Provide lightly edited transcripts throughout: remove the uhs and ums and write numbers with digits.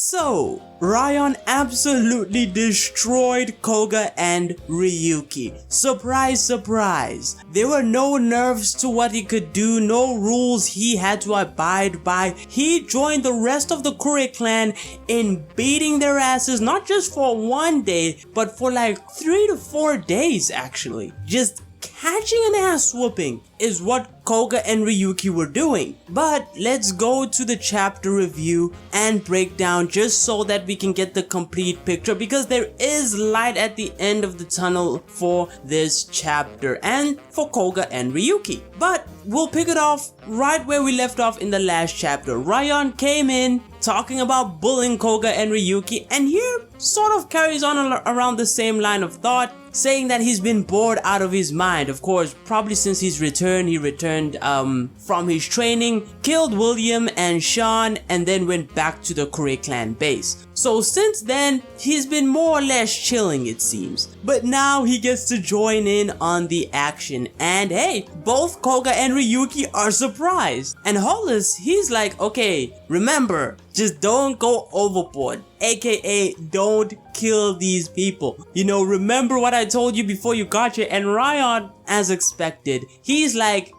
So, Raian absolutely destroyed Koga and Ryuki. Surprise, surprise. There were no nerves to what he could do, no rules he had to abide by. He joined the rest of the Kure clan in beating their asses, not just for one day, but for like 3 to 4 days actually. Just catching an ass whooping is what Koga and Ryuki were doing. But let's go to the chapter review and breakdown just so that we can get the complete picture, because there is light at the end of the tunnel for this chapter and for Koga and Ryuki. But we'll pick it off right where we left off in the last chapter. Raian came in talking about bullying Koga and Ryuki, and here sort of carries on around the same line of thought, saying that he's been bored out of his mind. Of course, probably since his return, he returned from his training, killed William and Sean, and then went back to the Kure clan base. So since then, he's been more or less chilling, it seems. But now he gets to join in on the action, and hey, both Koga and Ryuki are surprised. And Hollis, he's like, okay, remember, just don't go overboard, aka don't kill these people. You know, remember what I told you before you got here. And Raian, as expected, he's like,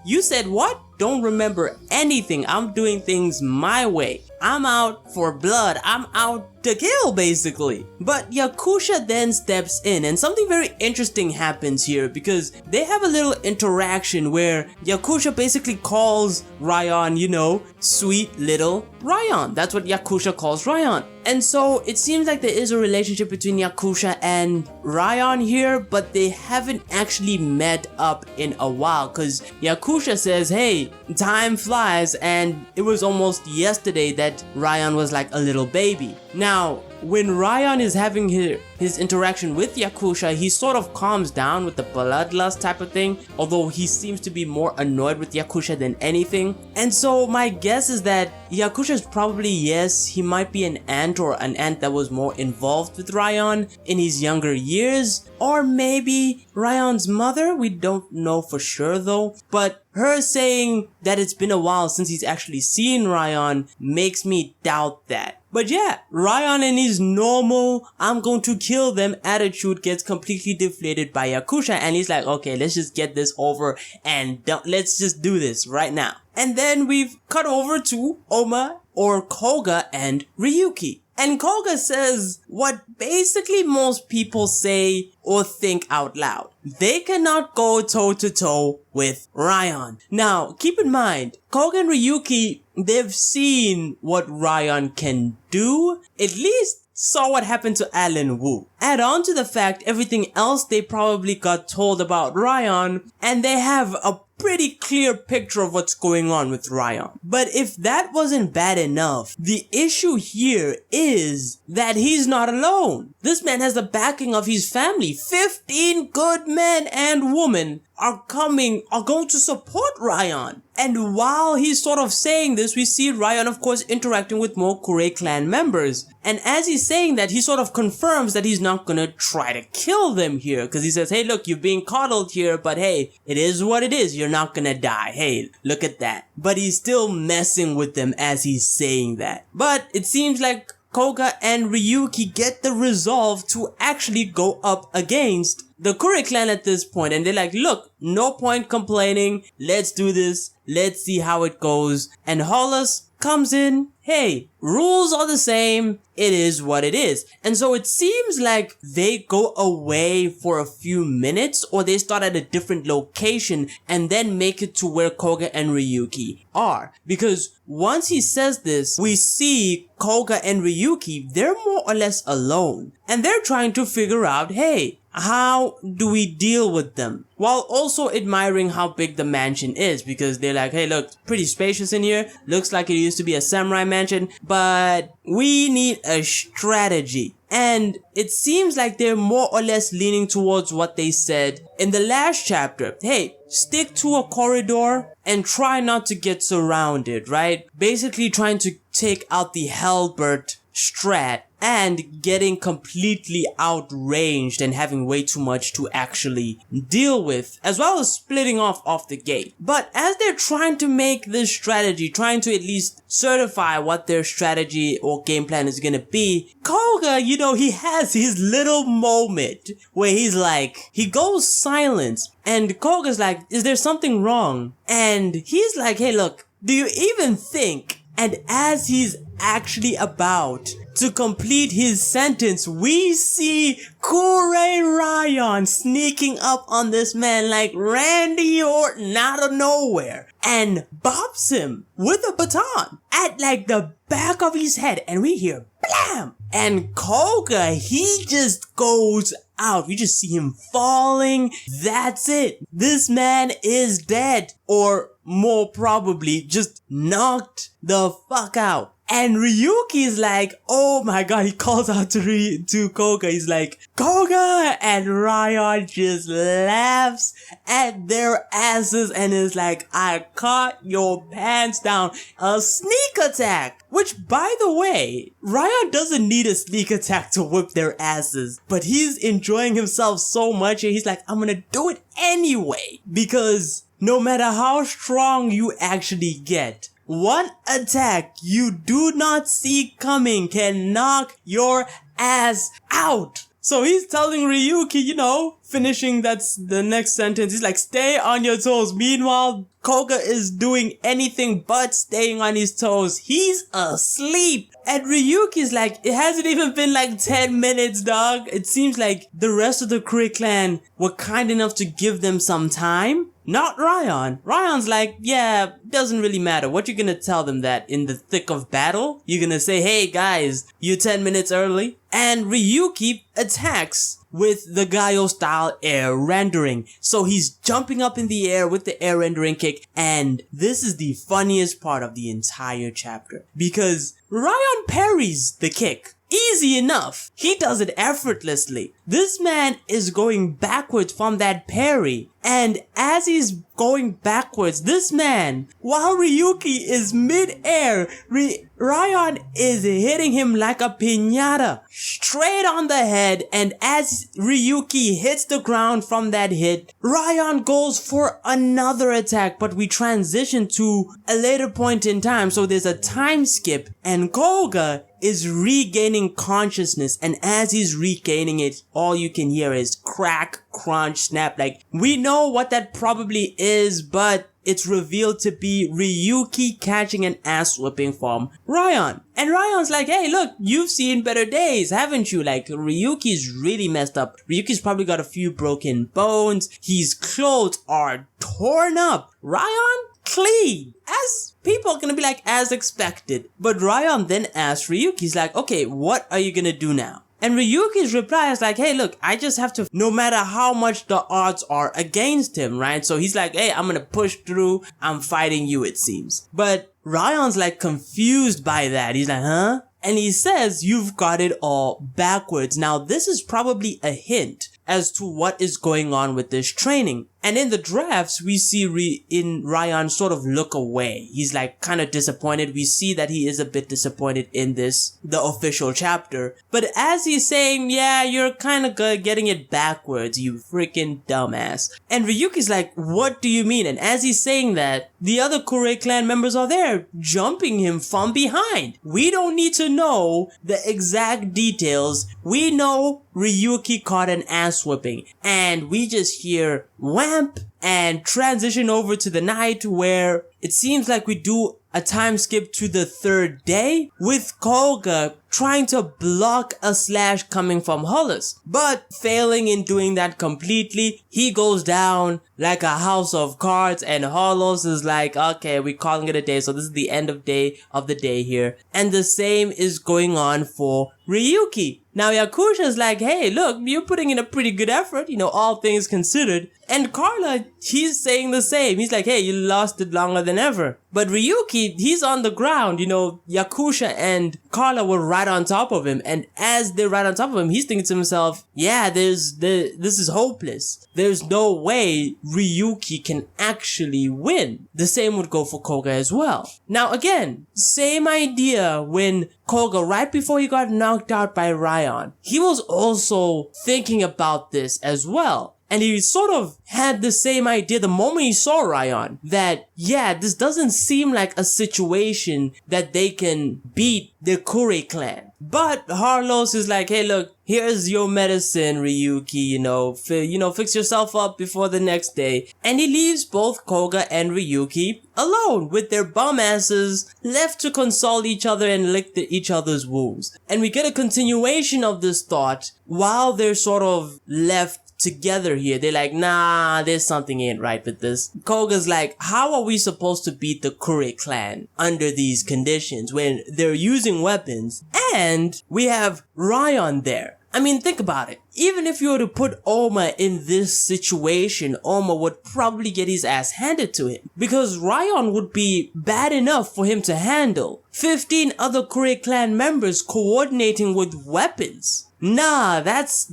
you said what? Don't remember anything. I'm doing things my way. I'm out for blood. I'm out to kill, basically. But Yakusha then steps in, and something very interesting happens here, because they have a little interaction where Yakusha basically calls Raian, you know, sweet little Raian. That's what Yakusha calls Raian. And so it seems like there is a relationship between Yakusha and Raian here, but they haven't actually met up in a while, because Yakusha says, hey, time flies, and it was almost yesterday that Raian was like a little baby. Now, when Raian is having his interaction with Yakusha, he sort of calms down with the bloodlust type of thing, although he seems to be more annoyed with Yakusha than anything. And so my guess is that Yakusha is probably, yes, he might be an aunt, or an aunt that was more involved with Raian in his younger years, or maybe Raian's mother. We don't know for sure though, but her saying that it's been a while since he's actually seen Raian makes me doubt that. But yeah, Raian and his normal I'm going to kill them attitude gets completely deflated by Yakusha, and he's like, okay, let's just get this over and let's just do this right now. And then we've cut over to Oma, or Koga, and Ryuki. And Koga says what basically most people say or think out loud. They cannot go toe to toe with Raian. Now, keep in mind, Koga and Ryuki, they've seen what Raian can do, at least saw what happened to Alan Wu. Add on to the fact everything else they probably got told about Raian, and they have a pretty clear picture of what's going on with Raian. But if that wasn't bad enough, the issue here is that he's not alone. This man has the backing of his family. 15 good men and women are going to support Raian. And while he's sort of saying this, we see Raian, of course, interacting with more Kure clan members. And as he's saying that, he sort of confirms that he's not gonna try to kill them here, because he says, hey, look, you're being coddled here, but hey, it is what it is. You're not gonna die. Hey, look at that. But he's still messing with them as he's saying that. But it seems like Koga and Ryuki get the resolve to actually go up against the Kure clan at this point, and they're like, look, no point complaining, let's do this, let's see how it goes. And Hollis comes in, hey, rules are the same, it is what it is. And so it seems like they go away for a few minutes, or they start at a different location and then make it to where Koga and Ryuki are. Because once he says this, we see Koga and Ryuki, they're more or less alone. And they're trying to figure out, hey, how do we deal with them? While also admiring how big the mansion is, because they're like, hey, look, pretty spacious in here. Looks like it used to be a samurai mansion, but we need a strategy. And it seems like they're more or less leaning towards what they said in the last chapter. Hey, stick to a corridor and try not to get surrounded, right? Basically trying to take out the halberd strat and getting completely outranged and having way too much to actually deal with, as well as splitting off the gate. But as they're trying to make this strategy, trying to at least certify what their strategy or game plan is gonna be, Koga, he has his little moment where he goes silent, and Koga's like, is there something wrong? And he's like, hey look, do you even think? And as he's actually about to complete his sentence, we see Kure Raian sneaking up on this man like Randy Orton out of nowhere and bops him with a baton at like the back of his head, and we hear blam! And Koga, he just goes out. We just see him falling. That's it. This man is dead, or more probably just knocked the fuck out. And Ryuki's like, oh my god, he calls out to Koga. He's like, Koga! And Raian just laughs at their asses and is like, I caught your pants down. A sneak attack! Which, by the way, Raian doesn't need a sneak attack to whip their asses. But he's enjoying himself so much and he's like, I'm gonna do it anyway. Because no matter how strong you actually get, one attack you do not see coming can knock your ass out. So he's telling Ryuki, finishing that's the next sentence. He's like, stay on your toes. Meanwhile, Koga is doing anything but staying on his toes. He's asleep. And Ryuki's like, it hasn't even been like 10 minutes, dog. It seems like the rest of the Kure clan were kind enough to give them some time. Not Raian. Raian's like, yeah, doesn't really matter. What you gonna tell them, that in the thick of battle? You're gonna say, hey guys, you're 10 minutes early? And Ryuki attacks with the Gaio style air rendering. So he's jumping up in the air with the air rendering kick, and this is the funniest part of the entire chapter. Because Raian parries the kick. Easy enough. He does it effortlessly. This man is going backwards from that parry. And as he's going backwards, this man, while Ryuki is mid-air, Raian is hitting him like a piñata, straight on the head. And as Ryuki hits the ground from that hit, Raian goes for another attack, but we transition to a later point in time. So there's a time skip, and Koga is regaining consciousness, and as he's regaining it, all you can hear is crack, crunch, snap. Like, we know what that probably is, but it's revealed to be Ryuki catching an ass whipping from Raian. And Raian's like, hey, look, you've seen better days, haven't you? Like, Ryuki's really messed up. Ryuki's probably got a few broken bones. His clothes are torn up. Raian, clean. As people are gonna be like, as expected. But Raian then asks Ryuki, he's like, okay, what are you gonna do now? And Ryuki's reply is like, hey, look, I just have to, no matter how much the odds are against him, right? So he's like, hey, I'm gonna push through. I'm fighting you, it seems. But Ryan's like confused by that. He's like, huh? And he says, you've got it all backwards. Now, this is probably a hint as to what is going on with this training. And in the drafts, we see Raian sort of look away. He's like kind of disappointed. We see that he is a bit disappointed in the official chapter. But as he's saying, yeah, you're kind of getting it backwards, you freaking dumbass. And Ryuki's like, what do you mean? And as he's saying that, the other Kure clan members are there, jumping him from behind. We don't need to know the exact details. We know Ryuki caught an ass whipping. And we just hear whamp and transition over to the night where it seems like we do a time skip to the third day with Koga trying to block a slash coming from Hollis, but failing in doing that completely. He goes down like a house of cards, and Hollis is like, okay, we're calling it a day, so this is the end of the day here. And the same is going on for Ryuki. Now Yakusha's like, hey, look, you're putting in a pretty good effort, all things considered. And Carla, he's saying the same. He's like, hey, you lost it longer than ever. But Ryuki, he's on the ground. Yakusha and Carla were right on top of him. And as they're right on top of him, he's thinking to himself, yeah, this is hopeless. There's no way Ryuki can actually win. The same would go for Koga as well. Now again, same idea when Koga, right before he got knocked out by Raian, he was also thinking about this as well. And he sort of had the same idea the moment he saw Raian, that, yeah, this doesn't seem like a situation that they can beat the Kure clan. But Harlos is like, hey, look, here's your medicine, Ryuki, fix yourself up before the next day. And he leaves both Koga and Ryuki alone with their bum asses left to console each other and lick each other's wounds. And we get a continuation of this thought while they're sort of left together here. They're like, nah, there's something ain't right with this. Koga's like, how are we supposed to beat the Kure clan under these conditions when they're using weapons and we have Raian there? I mean, think about it. Even if you were to put Oma in this situation, Oma would probably get his ass handed to him. Because Raian would be bad enough for him to handle. 15 other Kure clan members coordinating with weapons. Nah, that's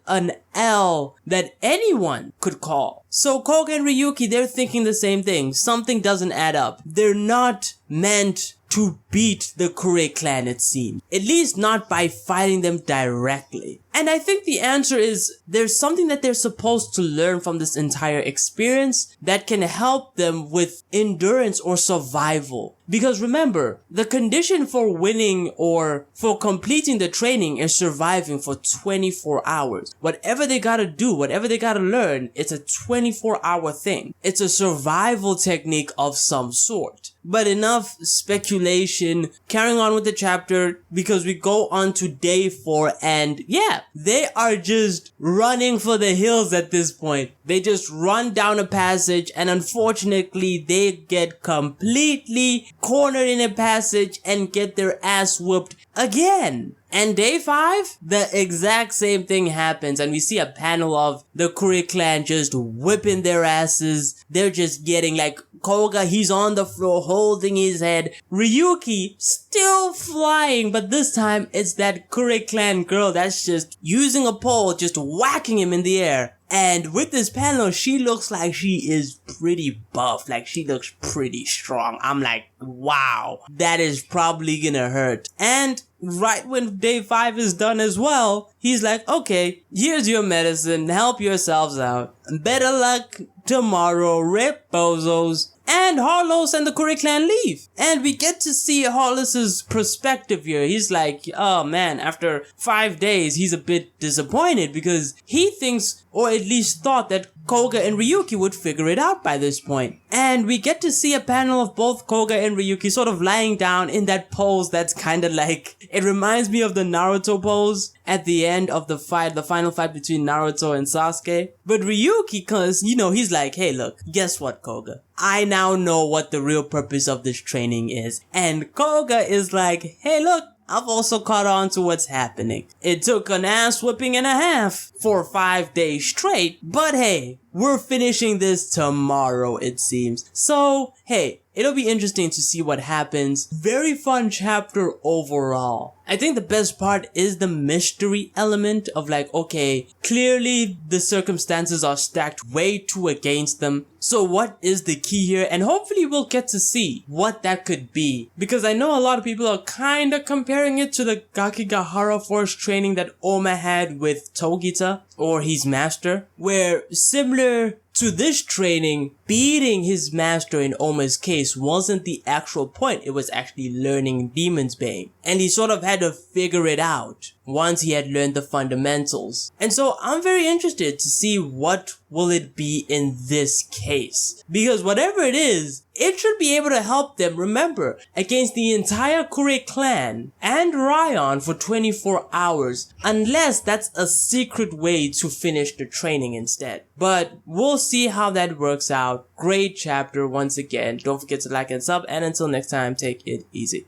an L that anyone could call. So Koga and Ryuki, they're thinking the same thing. Something doesn't add up. They're not meant to beat the Kure clan, it seems. At least not by fighting them directly. And I think the answer is there's something that they're supposed to learn from this entire experience that can help them with endurance or survival. Because remember, the condition for winning or for completing the training is surviving for 24 hours. Whatever they gotta do, whatever they gotta learn, it's a 24-hour thing. It's a survival technique of some sort. But enough speculation, carrying on with the chapter, because we go on to day 4 and yeah, they are just running for the hills at this point. They just run down a passage and unfortunately they get completely cornered in a passage and get their ass whooped again. And day 5, the exact same thing happens and we see a panel of the Kure clan just whipping their asses. They're just getting like Koga, he's on the floor holding his head. Ryuki still flying, but this time it's that Kure clan girl that's just using a pole, just whacking him in the air. And with this panel, she looks like she is pretty buff. Like, she looks pretty strong. I'm like, wow, that is probably gonna hurt. And right when day 5 is done as well, he's like, okay, here's your medicine. Help yourselves out. Better luck tomorrow, rip bozos. And Harlos and the Kure clan leave. And we get to see Harlos's perspective here. He's like, oh man, after 5 days, he's a bit disappointed because he thinks, or at least thought, that Koga and Ryuki would figure it out by this point. And we get to see a panel of both Koga and Ryuki sort of lying down in that pose that's kind of like, it reminds me of the Naruto pose at the end of the fight, the final fight between Naruto and Sasuke. But Ryuki, cause, he's like, hey look, guess what, Koga? I now know what the real purpose of this training is. And Koga is like, hey look, I've also caught on to what's happening. It took an ass whipping and a half for 5 days straight, but hey, we're finishing this tomorrow, it seems. So, hey, it'll be interesting to see what happens. Very fun chapter overall. I think the best part is the mystery element of like, okay, clearly the circumstances are stacked way too against them. So what is the key here? And hopefully we'll get to see what that could be. Because I know a lot of people are kinda comparing it to the Gakigahara Force training that Oma had with Togita, or his master, where similar to this training, beating his master in Oma's case wasn't the actual point. It was actually learning Demon's Bane. And he sort of had to figure it out once he had learned the fundamentals. And so I'm very interested to see what will it be in this case. Because whatever it is, it should be able to help them, remember, against the entire Kure clan and Raian for 24 hours, unless that's a secret way to finish the training instead. But we'll see how that works out. Great chapter once again. Don't forget to like and sub, and until next time, take it easy.